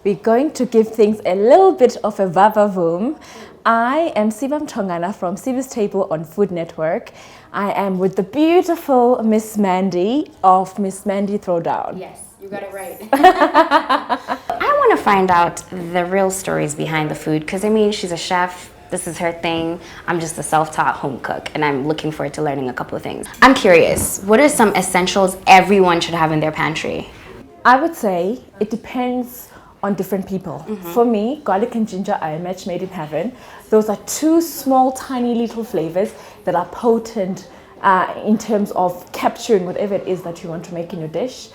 we're going to give things a little bit of a vavavoom. I am Siba Mtongana from Sibas Table on Food Network. I am with the beautiful Miss Mandi of Miss Mandi Throwdown. Yes, you got it right. I want to find out the real stories behind the food because, I mean, she's a chef. This is her thing. I'm just a self-taught home cook, and I'm looking forward to learning a couple of things. I'm curious, what are some essentials everyone should have in their pantry? I would say it depends on different people. For me, garlic and ginger are a match made in heaven. Those are two small, tiny little flavors that are potent in terms of capturing whatever it is that you want to make in your dish.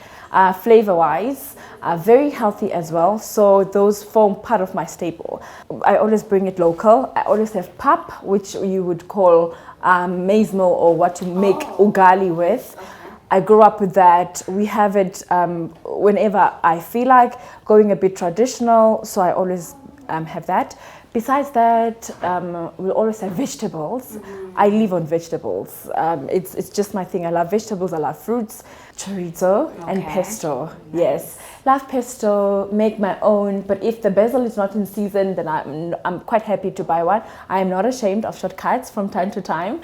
Flavor-wise, very healthy as well. So those form part of my staple. I always bring it local. I always have pap, which you would call maize meal or what to make ugali with. I grew up with that. We have it whenever I feel like going a bit traditional, so I always have that. Besides that, we always have vegetables. I live on vegetables. It's just my thing. I love vegetables, I love fruits, chorizo and pesto. Nice. Yes, love pesto, make my own, but if the basil is not in season, then I'm quite happy to buy one. I am not ashamed of shortcuts from time to time.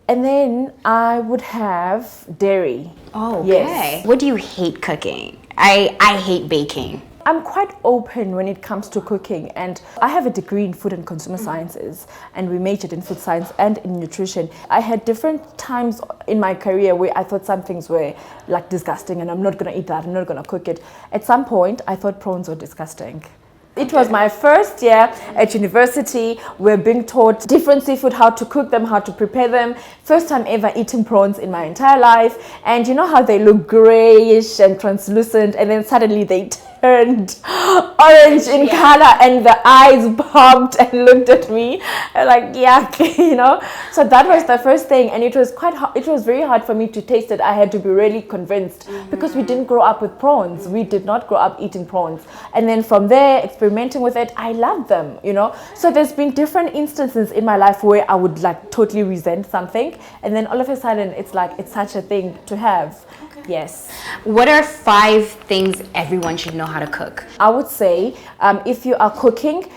And then I would have dairy. Oh, okay. Yes. What do you hate cooking? I hate baking. I'm quite open when it comes to cooking, and I have a degree in food and consumer sciences, and we majored in food science and in nutrition. I had different times in my career where I thought some things were like disgusting and I'm not going to eat that, I'm not going to cook it. At some point, I thought prawns were disgusting. It was my first year at university. We're being taught different seafood, how to cook them, how to prepare them. First time ever eating prawns in my entire life. And you know how they look grayish and translucent, and then suddenly they turned orange in color and the eyes popped and looked at me like yuck, you know. So that was the first thing, and it was very hard for me to taste it. I had to be really convinced because we didn't grow up with prawns. We did not grow up eating prawns. And then from there, experimenting with it, I loved them, you know. So there's been different instances in my life where I would like totally resent something, and then all of a sudden it's like it's such a thing to have. Yes. What are 5 things everyone should know how to cook? I would say if you are cooking,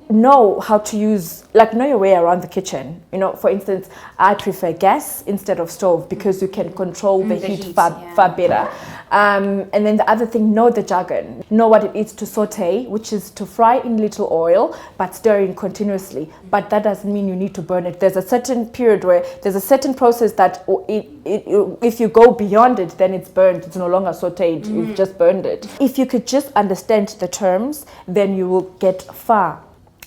know how to know your way around the kitchen. You know, for instance, I prefer gas instead of stove because you can control the heat far better. And then the other thing, know the jargon. Know what it is to saute, which is to fry in little oil, but stirring continuously. But that doesn't mean you need to burn it. There's a certain period where there's a certain process that if you go beyond it, then it's burned. It's no longer sauteed. You've just burned it. If you could just understand the terms, then you will get far.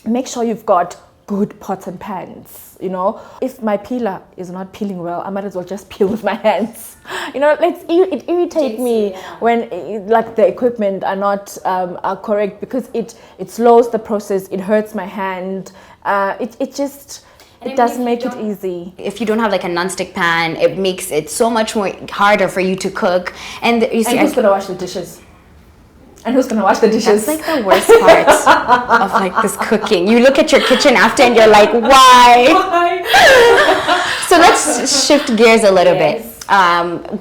Make sure you've got good pots and pans, you know. If my peeler is not peeling well, I might as well just peel with my hands. You know, it irritates me when like the equipment are not are correct because it slows the process, it hurts my hand, it doesn't make it easy. If you don't have like a non-stick pan, it makes it so much more harder for you to cook. And you see, who's gonna wash the dishes? And who's gonna wash the dishes? That's like the worst part of like this cooking. You look at your kitchen after and you're like, why? So let's shift gears a little bit.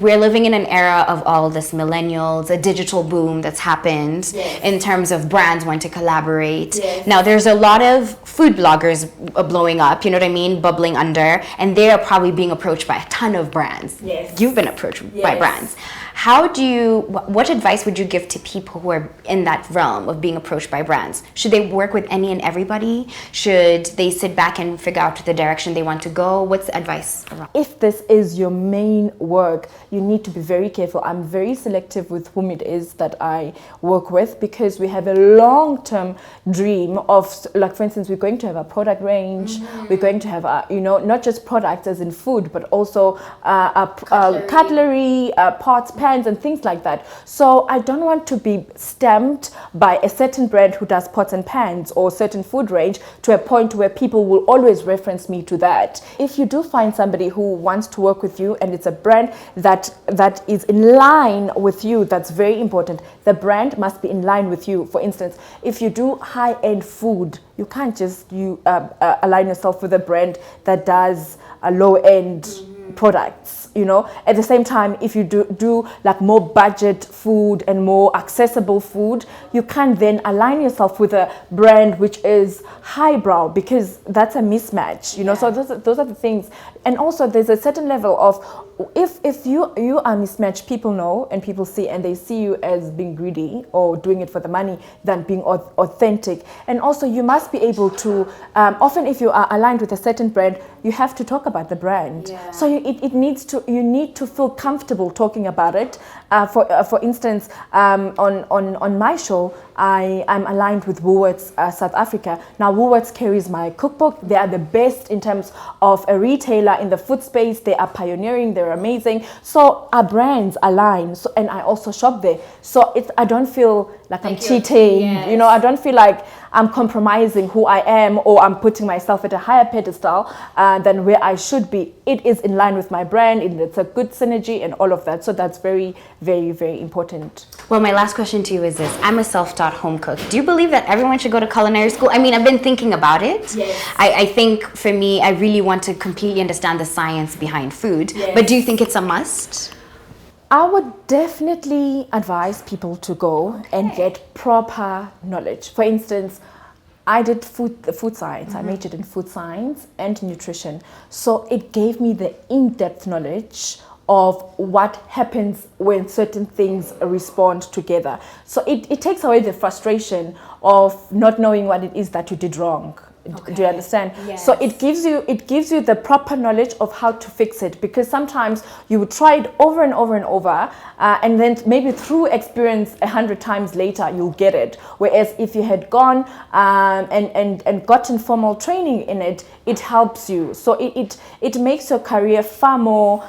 We're living in an era of all this millennials, a digital boom that's happened in terms of brands wanting to collaborate. Now there's a lot of food bloggers blowing up, you know what I mean, bubbling under, and they are probably being approached by a ton of brands. You've been approached by brands. What advice would you give to people who are in that realm of being approached by brands? Should they work with any and everybody? Should they sit back and figure out the direction they want to go? What's the advice around? If this is your main work, you need to be very careful. I'm very selective with whom it is that I work with because we have a long-term dream of, like for instance, we're going to have a product range. We're going to have, not just products as in food, but also cutlery, pots, pans and things like that. So I don't want to be stamped by a certain brand who does pots and pans or certain food range to a point where people will always reference me to that. If you do find somebody who wants to work with you and it's a brand that is in line with you, that's very important. The brand must be in line with you. For instance, if you do high-end food, you can't just align yourself with a brand that does a low-end products, you know. At the same time, if you do like more budget food and more accessible food, you can then align yourself with a brand which is highbrow, because that's a mismatch, you know. So those are the things. And also there's a certain level of, if you are mismatched, people know and people see, and they see you as being greedy or doing it for the money than being authentic. And also you must be able to, often if you are aligned with a certain brand, you have to talk about the brand. Yeah. So you need to feel comfortable talking about it. For instance, on my show, I'm aligned with Woolworths South Africa. Now Woolworths carries my cookbook. They are the best in terms of a retailer in the food space. They are pioneering. They're amazing. So our brands align. So, and I also shop there. So I don't feel like I'm cheating. Yes. You know, I don't feel like I'm compromising who I am, or I'm putting myself at a higher pedestal than where I should be. It is in line with my brand, and it's a good synergy and all of that. So that's very, very, very important. Well, my last question to you is this. I'm a self-taught home cook. Do you believe that everyone should go to culinary school? I mean, I've been thinking about it. Yes. I think for me, I really want to completely understand the science behind food. Yes. But do you think it's a must? I would definitely advise people to go and get proper knowledge. For instance, I did food science. I majored in food science and nutrition. So it gave me the in-depth knowledge of what happens when certain things respond together. So it takes away the frustration of not knowing what it is that you did wrong. Okay. Do you understand? Yes. So it gives you the proper knowledge of how to fix it, because sometimes you would try it over and over and over, and then maybe through experience 100 times later you'll get it. Whereas if you had gone and gotten formal training in it, it helps you. So it makes your career far more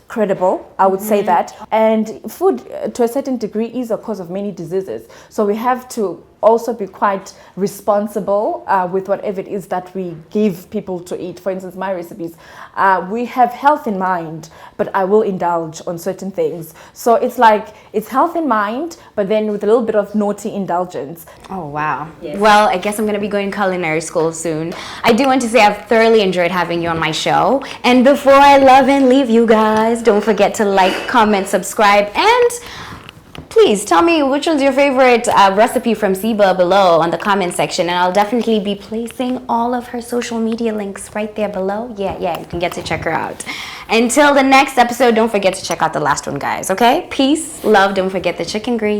credible, I would say that. And food, to a certain degree, is a cause of many diseases. So we have to also be quite responsible with whatever it is that we give people to eat. For instance, my recipes, we have health in mind, but I will indulge on certain things. So it's like, it's health in mind, but then with a little bit of naughty indulgence. Oh, wow. Yes. Well, I guess I'm going to be going to culinary school soon. I do want to say I've thoroughly enjoyed having you on my show. And before I love and leave you guys, don't forget to like, comment, subscribe, and please tell me which one's your favorite recipe from Siba below on the comment section, and I'll definitely be placing all of her social media links right there below. Yeah, you can get to check her out. Until the next episode, don't forget to check out the last one, guys, okay? Peace, love, don't forget the chicken grease.